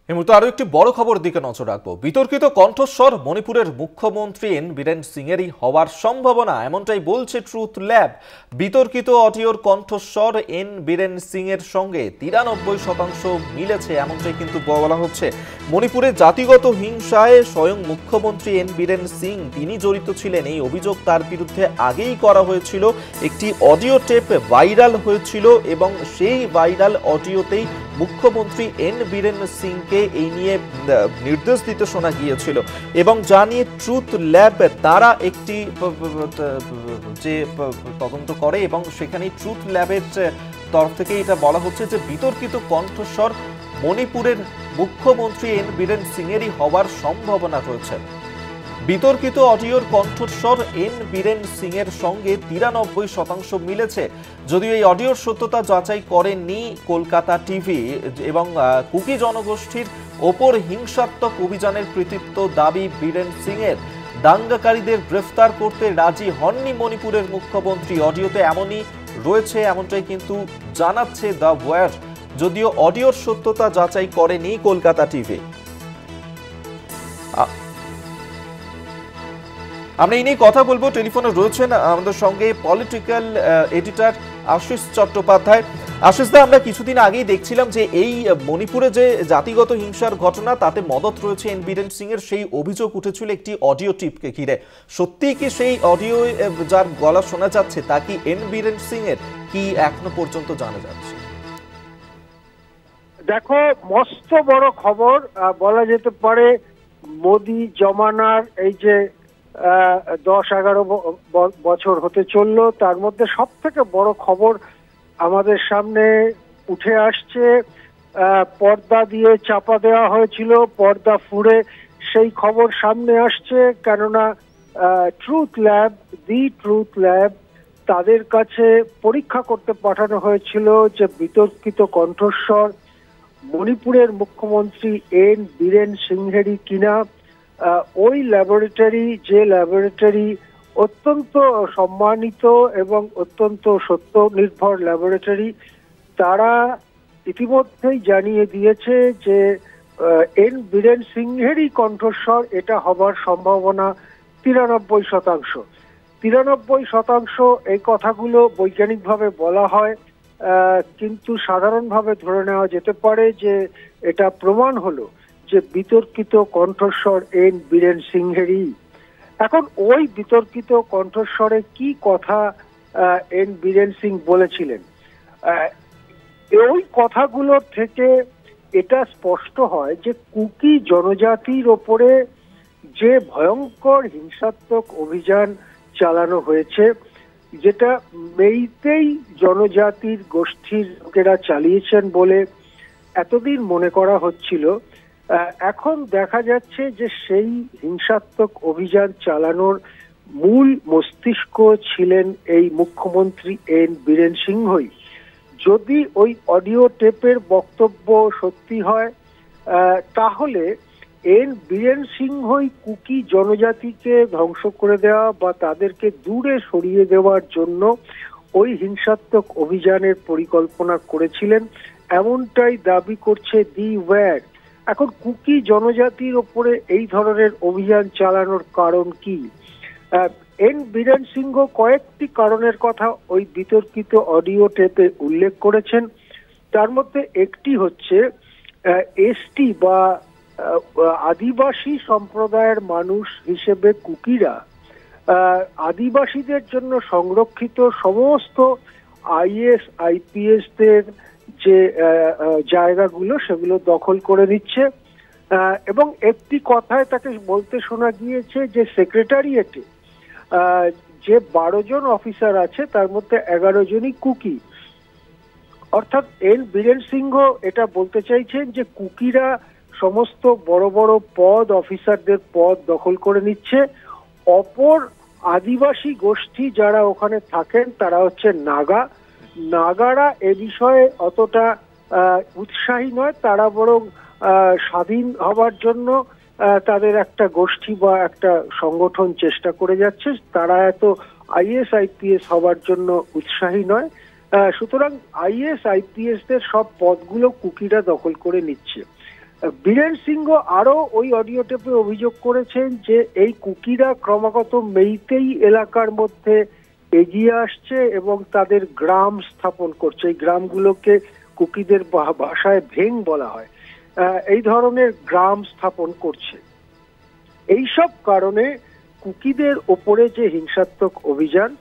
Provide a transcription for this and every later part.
এই মুহূর্তে আরো একটি বড় খবর দিকে নজর রাখবো। বিতর্কিত কণ্ঠস্বর মণিপুরের মুখ্যমন্ত্রী এন বীরেন সিং এরই হওয়ার সম্ভাবনা, এমনটাই বলছে ট্রুথ ল্যাব। বিতর্কিত অডিওর কণ্ঠস্বর এন বীরেন সিং এর সঙ্গে 93% মিলেছে, এমনটাই কিন্তু বলা হচ্ছে। মণিপুরে জাতিগত হিংসায় স্বয়ং মুখ্যমন্ত্রী এন বীরেন সিং তিনি জড়িত ছিলেন, এই অভিযোগ তার বিরুদ্ধে আগেই করা হয়েছিল। একটি অডিও টেপ ভাইরাল হয়েছিল এবং সেই ভাইরাল অডিওতেই মুখ্যমন্ত্রী এন বীরেন সিংকে এই নিয়ে নির্দেশ দিতে শোনা গিয়েছিল এবং যা নিয়ে ট্রুথ ল্যাব তারা একটি যে তদন্ত করে এবং সেখানে ট্রুথ ল্যাবের তরফ থেকে এটা বলা হচ্ছে যে বিতর্কিত কণ্ঠস্বর মণিপুরের মুখ্যমন্ত্রী এন বীরেন সিং এরই হওয়ার সম্ভাবনা রয়েছে। বিতর্কিত অডিওর কণ্ঠস্বর এন বীরেন সিং এর সঙ্গে 93% মিলেছে। যদিও এই অডিওর সত্যতা যাচাই করেননি কলকাতা টিভি এবং কুকি জনগোষ্ঠীর ওপর হিংসাত্মক অভিযানের কৃতিত্ব দাবি বীরেন সিং এর। দাঙ্গাকারীদের গ্রেফতার করতে রাজি হননি মণিপুরের মুখ্যমন্ত্রী, অডিওতে এমনই রয়েছে, এমনটাই কিন্তু জানাচ্ছে দ্য ওয়ার। যদিও অডিওর সত্যতা যাচাই করেনি কলকাতা টিভি। আমরা এই নিয়ে কথা বলবো। টেলিফোনে রয়েছেন আমাদের সঙ্গে পলিটিক্যাল এডিটর আশিস চট্টোপাধ্যায়। আশিস দা, আমরা কিছুদিন আগেই দেখছিলাম যে এই মণিপুরে যে জাতিগত হিংসার ঘটনা তাতে মদত রয়েছে এন বীরেন সিং এর, সেই অভিযোগ উঠেছিল একটি অডিও টিপকে ঘিরে। সত্যিই কি সেই অডিও যার গলা শোনা যাচ্ছে তা কি এন বীরেন সিং এর, কি এখনো পর্যন্ত জানা যাচ্ছে? দেখো, মস্ত বড় খবর বলা যেতে পারে। মোদি জমানার এই যে 10-11 বছর হতে চললো, তার মধ্যে সব থেকে বড় খবর আমাদের সামনে উঠে আসছে। পর্দা দিয়ে চাপা দেওয়া হয়েছিল, পর্দা ফুঁড়ে সেই খবর সামনে আসছে। কেননা ট্রুথ ল্যাব তাদের কাছে পরীক্ষা করতে পাঠানো হয়েছিল যে বিতর্কিত কণ্ঠস্বর মণিপুরের মুখ্যমন্ত্রী এন বীরেন সিংহেরই কিনা। ওই ল্যাবরেটরি অত্যন্ত সম্মানিত এবং অত্যন্ত সত্য নির্ভর ল্যাবরেটরি, তারা ইতিমধ্যেই জানিয়ে দিয়েছে যে এন বীরেন সিংহেরই কণ্ঠস্বর এটা হবার সম্ভাবনা 93%। 93% এই কথাগুলো বৈজ্ঞানিকভাবে বলা হয়, কিন্তু সাধারণভাবে ধরে নেওয়া যেতে পারে যে এটা প্রমাণ হলো যে বিতর্কিত কণ্ঠস্বর এন বীরেন সিংহেরই। এখন ওই বিতর্কিত কণ্ঠস্বরে কি কথা এন বীরেন সিং বলেছিলেন, ওই কথাগুলোর থেকে এটা স্পষ্ট হয় যে কুকি জনজাতির ওপরে যে ভয়ঙ্কর হিংসাত্মক অভিযান চালানো হয়েছে, যেটা মেইতেই জনজাতির গোষ্ঠীর লোকেরা চালিয়েছেন বলে এতদিন মনে করা হচ্ছিল, এখন দেখা যাচ্ছে যে সেই হিংসাত্মক অভিযান চালানোর মূল মস্তিষ্ক ছিলেন এই মুখ্যমন্ত্রী এন বীরেন সিংহই। যদি ওই অডিও টেপের বক্তব্য সত্যি হয়, তাহলে এন বীরেন সিংহই কুকি জনজাতিকে ধ্বংস করে দেওয়া বা তাদেরকে দূরে সরিয়ে দেওয়ার জন্য ওই হিংসাত্মক অভিযানের পরিকল্পনা করেছিলেন, এমনটাই দাবি করছে দি ওয়ার। এখন কুকি জনজাতির ওপরে এই ধরনের অভিযান চালানোর কারণ কি? এন বীরেন সিংহ কয়েকটি কারণের কথা ওই বিতর্কিত অডিও টেপে উল্লেখ করেছেন। তার মধ্যে একটি হচ্ছে এসটি বা আদিবাসী সম্প্রদায়ের মানুষ হিসেবে কুকিরা আদিবাসীদের জন্য সংরক্ষিত সমস্ত আইএস আইপিএস দের যে জায়গাগুলো সেগুলো দখল করে নিচ্ছে এবং একটি কথায় তাকে বলতে শোনা গিয়েছে যে সেক্রেটারিয়েটে যে 12 জন অফিসার আছে তার মধ্যে 11 জনই কুকি। অর্থাৎ এন বীরেন সিংহ এটা বলতে চাইছেন যে কুকিরা সমস্ত বড় বড় পদ, অফিসারদের পদ দখল করে নিচ্ছে। অপর আদিবাসী গোষ্ঠী যারা ওখানে থাকেন তারা হচ্ছে নাগারা এ বিষয়ে অতটা উৎসাহী নয়, তারা বরং স্বাধীন হবার জন্য তাদের একটা গোষ্ঠী বা একটা সংগঠন চেষ্টা করে যাচ্ছে, তারা এত আইএস আইপিএস হবার জন্য উৎসাহী নয়। সুতরাং আইএস আইপিএস দের সব পদগুলো কুকিরা দখল করে নিচ্ছে। বীরেন সিংহ আরো ওই অডিও টেপে অভিযোগ করেছেন যে এই কুকিরা ক্রমাগত মেইতেই এলাকার মধ্যে এগিয়ে আসছে এবং তাদের গ্রাম স্থাপন করছে। এই গ্রামগুলোকে কুকিদের ভাষায় ভেং বলা হয়। এই ধরনের গ্রাম স্থাপন করছে। এইসব কারণে কুকিদের ওপরে যে হিংসাত্মক অভিযান,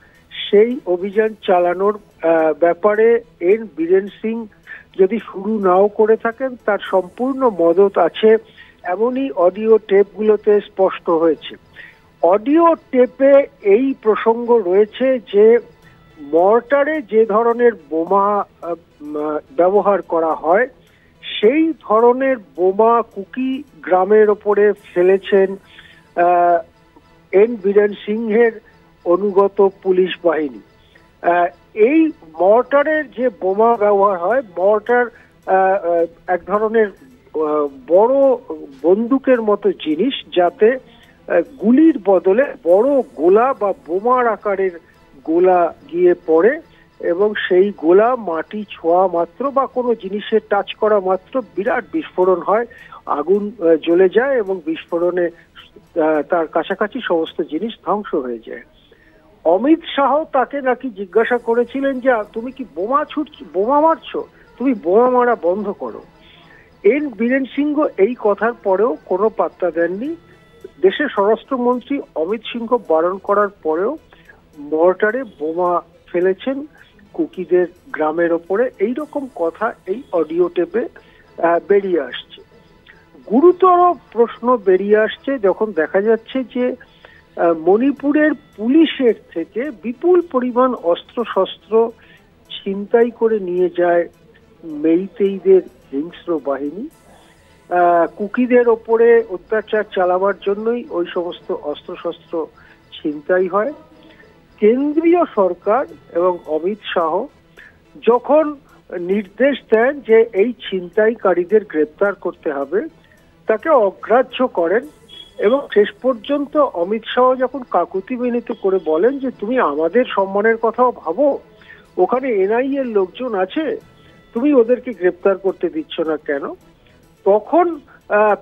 সেই অভিযান চালানোর ব্যাপারে এন বীরেন সিং যদি শুরু নাও করে থাকেন, তার সম্পূর্ণ মদত আছে, এমনই অডিও টেপগুলোতে স্পষ্ট হয়েছে। অডিও টেপে এই প্রসঙ্গ রয়েছে যে মর্টারে যে ধরনের বোমা ব্যবহার করা হয়, সেই ধরনের বোমা কুকি গ্রামের ওপরে ফেলেছেন এন বীরেন সিংহের অনুগত পুলিশ বাহিনী। এই মর্টারের যে বোমা ব্যবহার হয়, মর্টার এক ধরনের বড় বন্দুকের মতো জিনিস, যাতে গুলির বদলে বড় গোলা বা বোমার আকারের গোলা গিয়ে পড়ে এবং সেই গোলা মাটি ছোঁয়া মাত্র বা কোনো জিনিসের টাচ করা মাত্র বিরাট বিস্ফোরণ হয়, আগুন জ্বলে যায় এবং বিস্ফোরণে তার কাছাকাছি সমস্ত জিনিস ধ্বংস হয়ে যায়। অমিত শাহ তাকে নাকি জিজ্ঞাসা করেছিলেন যে তুমি কি বোমা মারছো, তুমি বোমা মারা বন্ধ করো। এন বীরেন সিংহ এই কথার পরেও কোনো পাত্তা দেননি। দেশের স্বরাষ্ট্রমন্ত্রী অমিত সিংহ বারণ করার পরেও মর্টারে বোমা ফেলেছেন কুকিদের গ্রামের ওপরে। এইরকম কথা এই অডিও টেপে বেরিয়ে আসছে। গুরুতর প্রশ্ন বেরিয়ে আসছে যখন দেখা যাচ্ছে যে মণিপুরের পুলিশের থেকে বিপুল পরিমাণ অস্ত্রশস্ত্র ছিনতাই করে নিয়ে যায় মেইতেইদের হিংস্র বাহিনী। কুকিদের ওপরে অত্যাচার চালাবার জন্যই ওই সমস্ত অস্ত্রশস্ত্র ছিনতাই হয়। কেন্দ্রীয় সরকার এবং অমিত শাহ যখন নির্দেশ দেন যে এই ছিনতাইকারীদের গ্রেপ্তার করতে হবে, তাকে অগ্রাহ্য করেন এবং শেষ পর্যন্ত অমিত শাহ যখন কাকুতি মিনতি করে বলেন যে তুমি আমাদের সম্মানের কথাও ভাবো, ওখানে এনআইএ এর লোকজন আছে, তুমি ওদেরকে গ্রেপ্তার করতে দিচ্ছ না কেন, তখন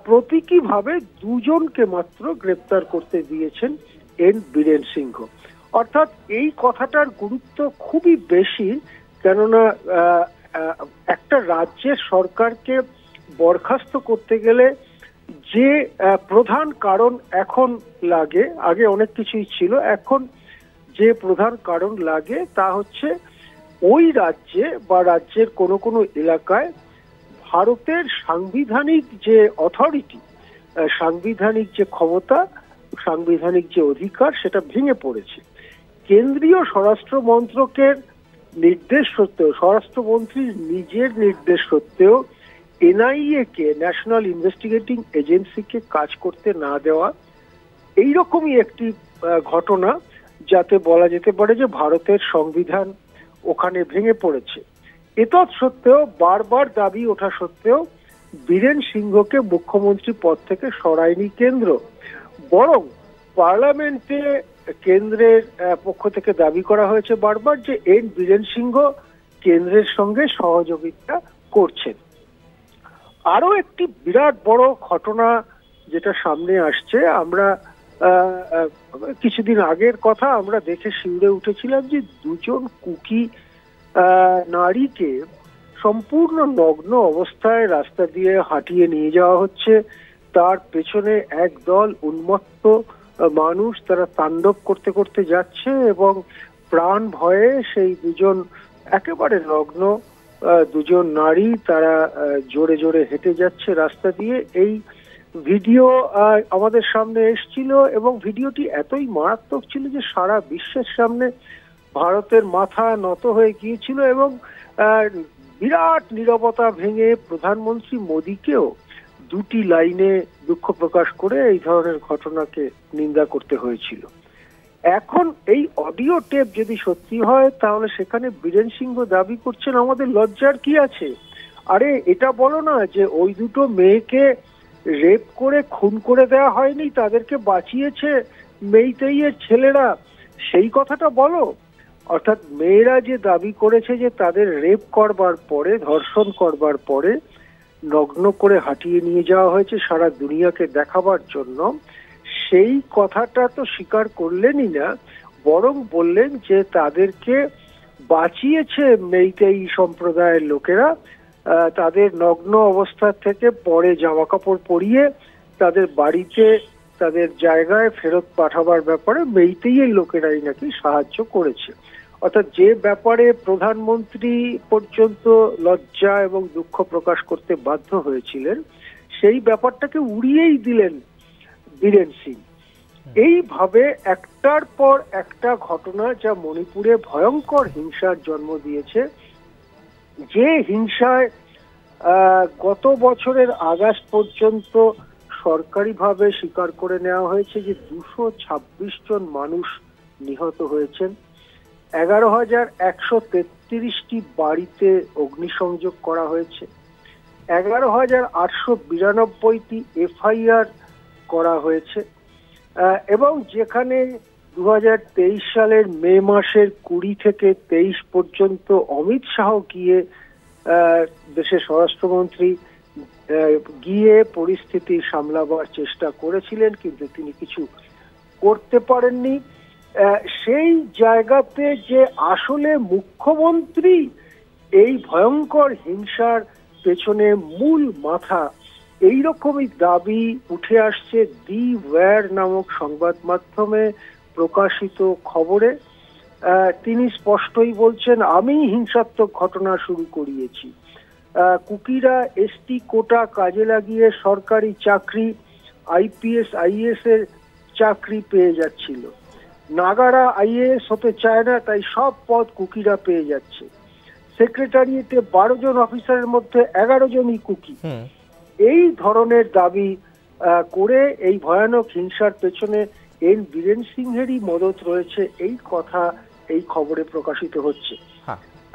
প্রতীকীভাবে দুজনকে মাত্র গ্রেপ্তার করতে দিয়েছেন এন বীরেন সিংহ। অর্থাৎ এই কথাটার গুরুত্ব খুবই বেশি, কেননা একটা রাজ্যের সরকারকে বরখাস্ত করতে গেলে যে প্রধান কারণ এখন লাগে, আগে অনেক কিছুই ছিল, এখন যে প্রধান কারণ লাগে তা হচ্ছে ওই রাজ্যে বা রাজ্যের কোনো কোনো এলাকায় ভারতের সাংবিধানিক যে অথরিটি, সাংবিধানিক যে ক্ষমতা, সাংবিধানিক যে অধিকার, সেটা ভেঙে পড়েছে। কেন্দ্রীয় স্বরাষ্ট্র মন্ত্রকের নির্দেশ সত্ত্বেও, স্বরাষ্ট্রমন্ত্রীর নিজের নির্দেশ সত্ত্বেও এনআইএ কে, ন্যাশনাল ইনভেস্টিগেটিং এজেন্সিকে কাজ করতে না দেওয়া, এইরকমই একটি ঘটনা, যাতে বলা যেতে পারে যে ভারতের সংবিধান ওখানে ভেঙে পড়েছে। এতৎ সত্ত্বেও, বারবার দাবি ওঠা সত্ত্বেও বীরেন সিংহকে মুখ্যমন্ত্রী পদ থেকে সরায়নি কেন্দ্র, বরং পার্লামেন্টে কেন্দ্রের পক্ষ থেকে দাবি করা হয়েছে বারবার যে এন বীরেন সিংহ কেন্দ্রের সঙ্গে সহযোগিতা করছেন। আরো একটি বিরাট বড় ঘটনা যেটা সামনে আসছে, আমরা কিছুদিন আগের কথা আমরা দেখে শিউরে উঠেছিলাম যে দুজন কুকি নারীকে সম্পূর্ণ নগ্ন অবস্থায় রাস্তা দিয়ে হাঁটিয়ে নিয়ে যাওয়া হচ্ছে। তার পেছনে একদল উন্মত্ত মানুষ, তারা তাণ্ডব করতে করতে যাচ্ছে এবং প্রাণ ভয়ে সেই দুজন একেবারে নগ্ন দুজন নারী, তারা জোরে জোরে হেঁটে যাচ্ছে রাস্তা দিয়ে। এই ভিডিও আমাদের সামনে এসেছিল এবং ভিডিওটি এতই মারাত্মক ছিল যে সারা বিশ্বের সামনে ভারতের মাথা নত হয়ে গিয়েছিল এবং বিরাট নীরবতা ভেঙে প্রধানমন্ত্রী মোদীকেও দুটি লাইনে দুঃখ প্রকাশ করে এই ধরনের ঘটনাকে নিন্দা করতে হয়েছিল। এখন এই অডিও টেপ যদি সত্যি হয়, তাহলে সেখানে বীরেন সিংহ দাবি করছেন আমাদের লজ্জার কি আছে। আরে এটা বলো না যে ওই দুটো মেয়েকে রেপ করে খুন করে দেওয়া হয়নি, তাদেরকে বাঁচিয়েছে মেইতেইয়ের ছেলেরা, সেই কথাটা বলো। অর্থাৎ মেয়েরা যে দাবি করেছে যে তাদের রেপ করবার পরে, ধর্ষণ করবার পরে নগ্ন করে হাঁটিয়ে নিয়ে যাওয়া হয়েছে সারা দুনিয়াকে দেখাবার জন্য, সেই কথাটা তো স্বীকার করলেনই না, বরং বললেন যে তাদেরকে বাঁচিয়েছে মেইতেই সম্প্রদায়ের লোকেরা, তাদের নগ্ন অবস্থা থেকে পরে জামা কাপড় পরিয়ে তাদের বাড়িতে তাদের জায়গায় ফেরত পাঠাবার ব্যাপারে মেইতেই লোকেরাই নাকি সাহায্য করেছে। অর্থাৎ যে ব্যাপারে প্রধানমন্ত্রী পর্যন্ত লজ্জা এবং দুঃখ প্রকাশ করতে বাধ্য হয়েছিলেন, সেই ব্যাপারটাকে উড়িয়েই দিলেন বীরেন সিং। এইভাবে একটার পর একটা ঘটনা যা মণিপুরে ভয়ঙ্কর হিংসার জন্ম দিয়েছে, যে হিংসায় গত বছরের আগস্ট পর্যন্ত সরকারিভাবে স্বীকার করে নেওয়া হয়েছে যে 226 জন মানুষ নিহত হয়েছেন, 11,133টি বাড়িতে অগ্নিসংযোগ করা হয়েছে, 11,892টি এফআইআর করা হয়েছে, এবং যেখানে 2023 সালের মে মাসের 20 থেকে 23 পর্যন্ত অমিত শাহ গিয়ে দেশের স্বরাষ্ট্রমন্ত্রী গিয়ে পরিস্থিতি সামলাবার চেষ্টা করেছিলেন, কিন্তু তিনি কিছু করতে পারেননি। সেই জায়গাতে যে আসলে মুখ্যমন্ত্রী এই ভয়ঙ্কর হিংসার পেছনে মূল মাথা, এইরকমই দাবি উঠে আসছে দি ওয়্যার নামক সংবাদ মাধ্যমে প্রকাশিত খবরে। তিনি স্পষ্টই বলছেন, আমি হিংসাত্মক ঘটনা শুরু করিয়েছি। কুকিরা এসটি কোটা কাজে লাগিয়ে সরকারি চাকরি, আইপিএস আইএএস এর চাকরি পেয়ে যাচ্ছিল। নাগারা আইএএস হতে চায় না, তাই সব পদ কুকিরা পেয়ে যাচ্ছে। সেক্রেটারিয়েটে 12 জন অফিসারের মধ্যে 11 জনই কুকি। এই ধরনের দাবি করে এই ভয়ানক হিংসার পেছনে এন বীরেন সিংহেরই মদত রয়েছে, এই কথা এই খবরে প্রকাশিত হচ্ছে।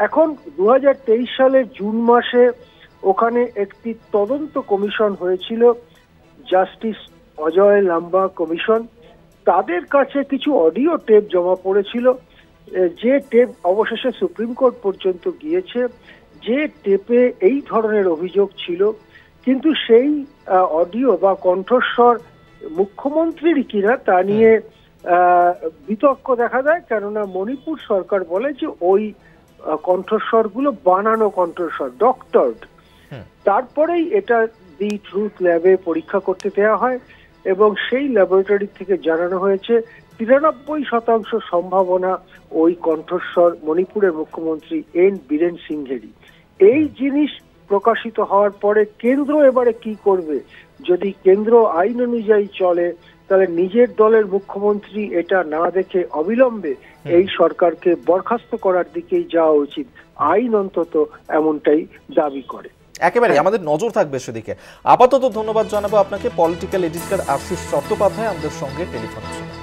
এখন 2023 সালের জুন মাসে ওখানে একটি তদন্ত কমিশন হয়েছিল, জাস্টিস অজয় লাম্বা কমিশন। তাদের কাছে কিছু অডিও টেপ জমা পড়েছিল, যে টেপ অবশেষে সুপ্রিম কোর্ট পর্যন্ত গিয়েছে, যে টেপে এই ধরনের অভিযোগ ছিল। কিন্তু সেই অডিও বা কণ্ঠস্বর মুখ্যমন্ত্রীর কিনা তা নিয়ে বিতর্ক দেখা দেয়, কেননা মণিপুর সরকার বলে যে ওই কণ্ঠস্বরগুলো বানানো কণ্ঠস্বর, ডক্টরড। তারপরেই এটা দি ট্রুথ ল্যাবে পরীক্ষা করতে দেওয়া হয় এবং সেই ল্যাবরেটরি থেকে জানানো হয়েছে 93% সম্ভাবনা ওই কণ্ঠস্বর মণিপুরের মুখ্যমন্ত্রী এন বীরেন সিংহেরই। এই জিনিস প্রকাশিত হওয়ার পরে কেন্দ্র এবারে কি করবে? যদি কেন্দ্র আইন অনুযায়ী চলে, তাহলে নিজের দলের মুখ্যমন্ত্রী এটা না দেখে অবিলম্বে এই সরকারকে বরখাস্ত করার দিকেই যাওয়া উচিত। আইন অন্তত এমনটাই দাবি করে। একেবারে আমাদের নজর থাকবে সেদিকে। আপাতত ধন্যবাদ জানাবো আপনাকে। পলিটিক্যাল এডিটর আশিস চট্টোপাধ্যায় আমাদের সঙ্গে টেলিফোনে ছিলেন।